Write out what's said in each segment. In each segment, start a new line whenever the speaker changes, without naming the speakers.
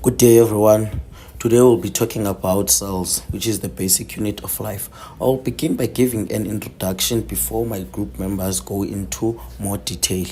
Good day, everyone. Today we'll be talking about cells, which is the basic unit of life. I'll begin by giving an introduction before my group members go into more detail.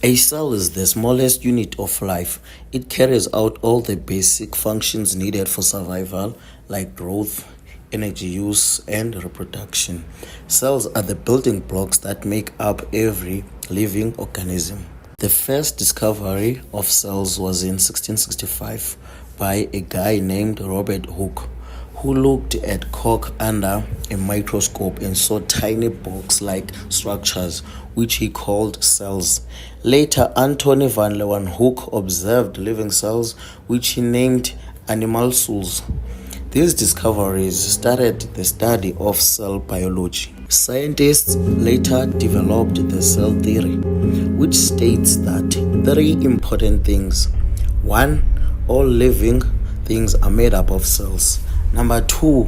A cell is the smallest unit of life. It carries out all the basic functions needed for survival, like growth, energy use, and reproduction. Cells are the building blocks that make up every living organism. The first discovery of cells was in 1665 by a guy named Robert Hooke, who looked at cork under a microscope and saw tiny box-like structures, which he called cells. Later, Antony van Leeuwenhoek observed living cells, which he named animalcules. These discoveries started the study of cell biology. Scientists later developed the cell theory, which states that three important things. 1. All living things are made up of cells. Number 2,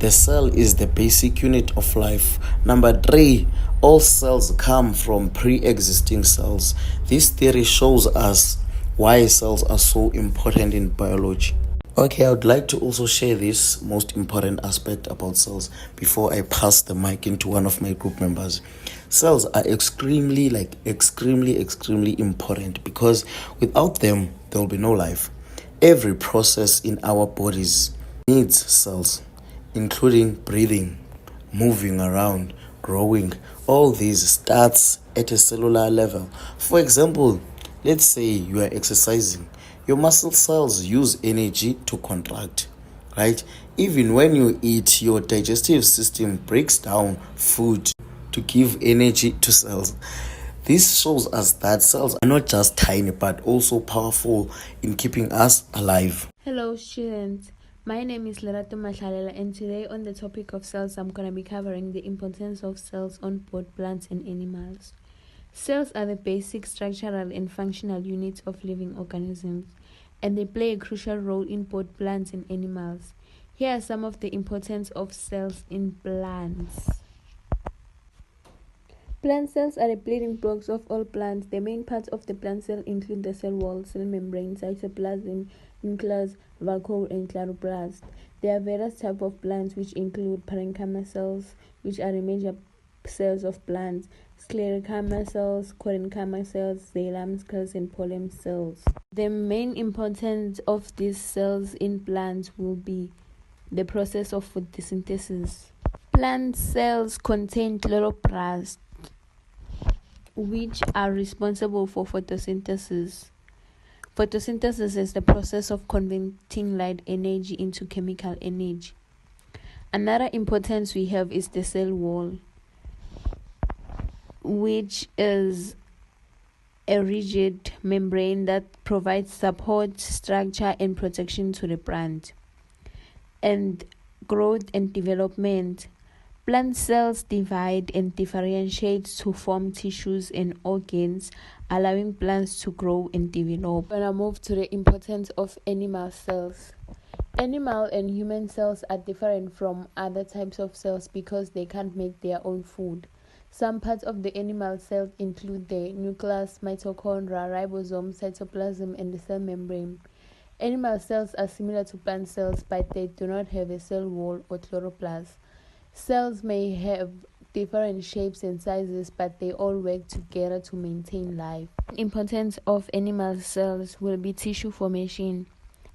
the cell is the basic unit of life. Number 3, all cells come from pre-existing cells. This theory shows us why cells are so important in biology. Okay, I would like to also share this most important aspect about cells before I pass the mic into one of my group members. Cells are extremely important because without them, there will be no life. Every process in our bodies needs cells, including breathing, moving around, growing. All these starts at a cellular level. For example, let's say you are exercising. Your muscle cells use energy to contract, right? Even when you eat, your digestive system breaks down food to give energy to cells. This shows us that cells are not just tiny but also powerful in keeping us alive.
Hello students, my name is Lerato Mahlalela, and today on the topic of cells I'm going to be covering the importance of cells on both plants and animals. Cells are the basic structural and functional units of living organisms, and they play a crucial role in both plants and animals. Here are some of the importance of cells in plants. Plant cells are the building blocks of all plants. The main parts of the plant cell include the cell wall, cell membrane, cytoplasm, nucleus, vacuole, and chloroplast. There are various types of plants which include parenchyma cells, which are the major cells of plants, sclerenchyma cells, collenchyma cells, xylem cells, and pollen cells. The main importance of these cells in plants will be the process of photosynthesis. Plant cells contain chloroplast, which are responsible for photosynthesis. Photosynthesis is the process of converting light energy into chemical energy. Another importance we have is the cell wall, which is a rigid membrane that provides support, structure, and protection to the plant. And growth and development. Plant cells divide and differentiate to form tissues and organs, allowing plants to grow and develop. When I move to the importance of animal cells. Animal and human cells are different from other types of cells because they can't make their own food. Some parts of the animal cells include the nucleus, mitochondria, ribosome, cytoplasm, and the cell membrane. Animal cells are similar to plant cells, but they do not have a cell wall or chloroplast. Cells may have different shapes and sizes, but they all work together to maintain life. The importance of animal cells will be tissue formation.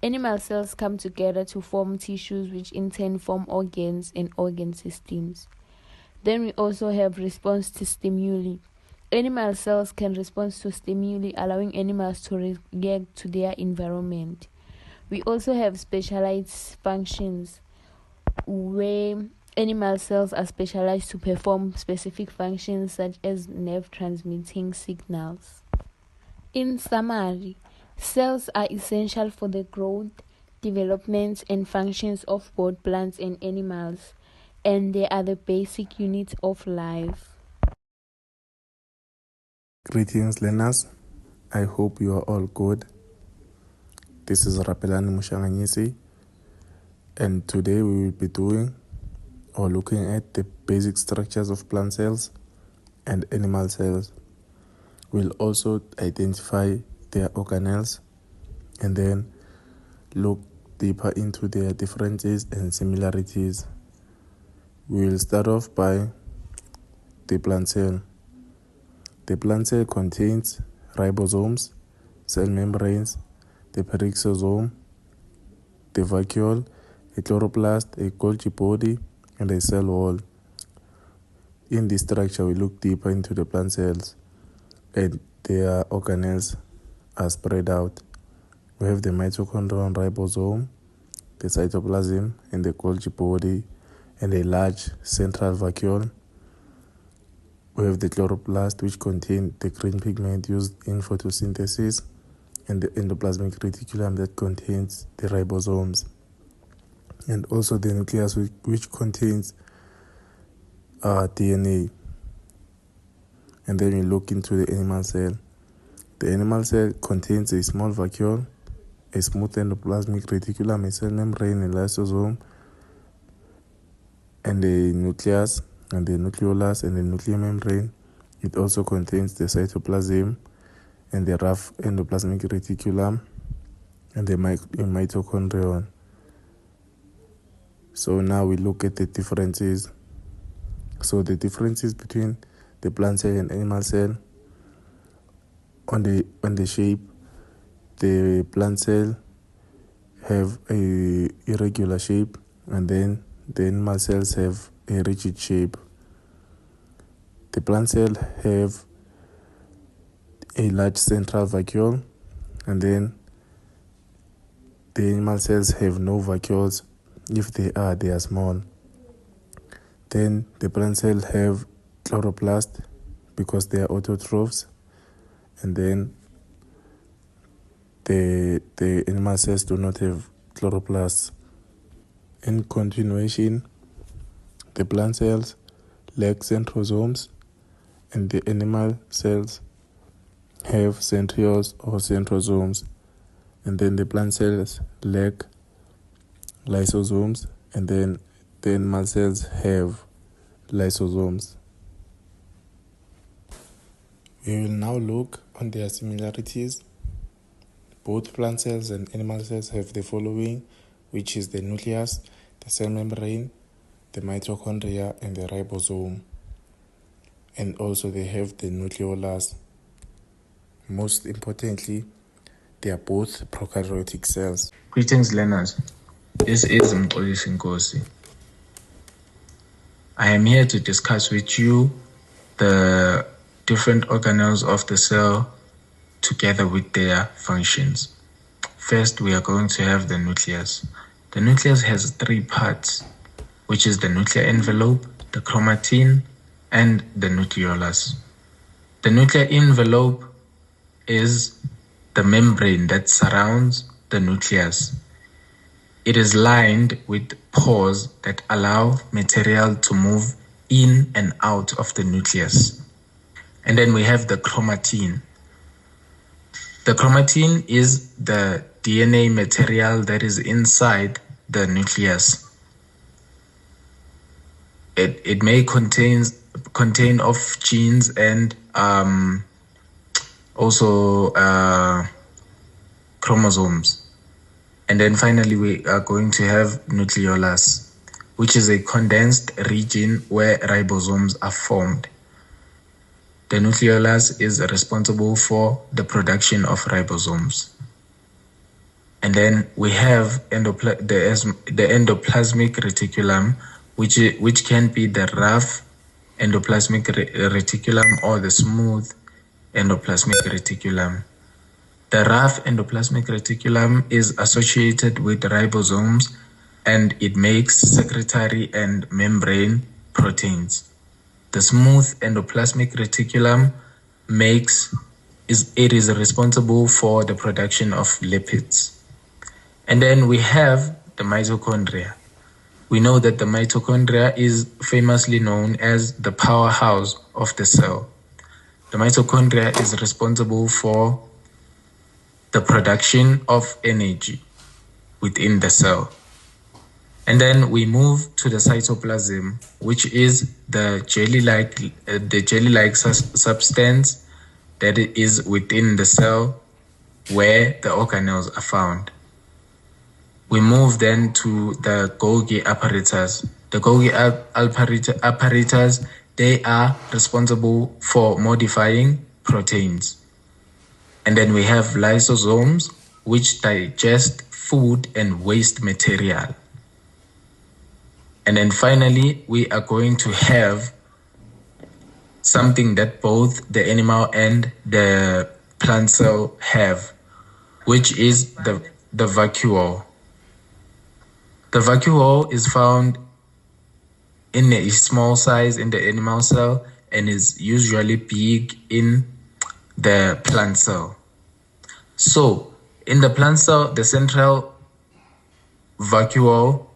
Animal cells come together to form tissues, which in turn form organs and organ systems. Then we also have response to stimuli. Animal cells can respond to stimuli, allowing animals to react to their environment. We also have specialized functions, where animal cells are specialized to perform specific functions such as nerve transmitting signals. In summary, cells are essential for the growth, development, and functions of both plants and animals, and they are the basic units of life.
Greetings, learners. I hope you are all good. This is Rapelani Mushanganyisi, and today we will be doing or looking at the basic structures of plant cells and animal cells. We'll also identify their organelles, and then look deeper into their differences and similarities. We will start off by the plant cell. The plant cell contains ribosomes, cell membranes, the peroxisome, the vacuole, a chloroplast, a Golgi body, and a cell wall. In this structure, we look deeper into the plant cells, and their organelles are spread out. We have the mitochondrial ribosome, the cytoplasm, and the Golgi body, and a large central vacuole. We have the chloroplast, which contains the green pigment used in photosynthesis, and the endoplasmic reticulum that contains the ribosomes, and also the nucleus, which contains DNA. And then we look into the animal cell. The animal cell contains a small vacuole, a smooth endoplasmic reticulum, a cell membrane, a lysosome, and a nucleus, and the nucleolus, and the nuclear membrane. It also contains the cytoplasm and the rough endoplasmic reticulum and the mitochondrion. So now we look at the differences. So the differences between the plant cell and animal cell: on the shape, the plant cell have a irregular shape, and then the animal cells have a rigid shape. The plant cell have a large central vacuole, and then the animal cells have no vacuoles. If they are small. Then the plant cell have chloroplast because they are autotrophs, and then the animal cells do not have chloroplasts. In continuation, the plant cells lack centrosomes, and the animal cells have centrioles or centrosomes, and then the plant cells lack lysosomes, and then the animal cells have lysosomes. We will now look on their similarities. Both plant cells and animal cells have the following, which is the nucleus, the cell membrane, the mitochondria, and the ribosome. And also they have the nucleolus. Most importantly, they are both prokaryotic cells.
Greetings, learners. This is Mxolisi Nkosi. I am here to discuss with you the different organelles of the cell together with their functions. First, we are going to have the nucleus. The nucleus has 3 parts, which is the nuclear envelope, the chromatin, and the nucleolus. The nuclear envelope is the membrane that surrounds the nucleus. It is lined with pores that allow material to move in and out of the nucleus. And then we have the chromatin. The chromatin is the DNA material that is inside the nucleus. It may contain of genes and also chromosomes. And then finally, we are going to have nucleolus, which is a condensed region where ribosomes are formed. The nucleolus is responsible for the production of ribosomes. And then we have the endoplasmic reticulum, which can be the rough endoplasmic reticulum or the smooth endoplasmic reticulum. The rough endoplasmic reticulum is associated with ribosomes, and it makes secretory and membrane proteins. The smooth endoplasmic reticulum is responsible for the production of lipids. And then we have the mitochondria. We know that the mitochondria is famously known as the powerhouse of the cell. The mitochondria is responsible for the production of energy within the cell. And then we move to the cytoplasm, which is the jelly-like substance that is within the cell where the organelles are found. We move then to the Golgi apparatus. The Golgi apparatus, they are responsible for modifying proteins. And then we have lysosomes, which digest food and waste material. And then finally, we are going to have something that both the animal and the plant cell have, which is the vacuole. The vacuole is found in a small size in the animal cell and is usually big in the plant cell. So, in the plant cell, the central vacuole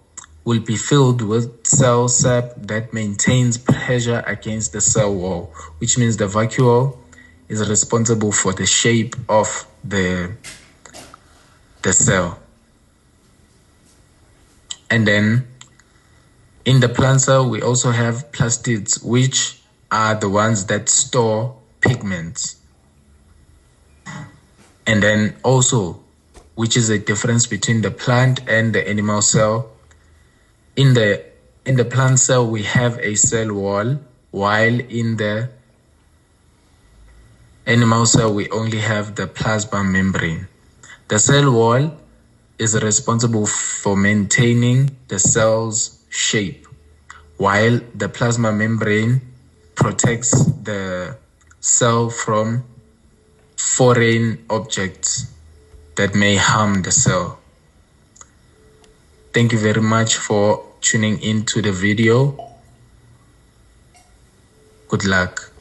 will be filled with cell sap that maintains pressure against the cell wall, which means the vacuole is responsible for the shape of the cell. And then in the plant cell, we also have plastids, which are the ones that store pigments. And then also, which is a difference between the plant and the animal cell. In the plant cell, we have a cell wall, while in the animal cell, we only have the plasma membrane. The cell wall is responsible for maintaining the cell's shape, while the plasma membrane protects the cell from foreign objects that may harm the cell. Thank you very much for tuning into the video. Good luck.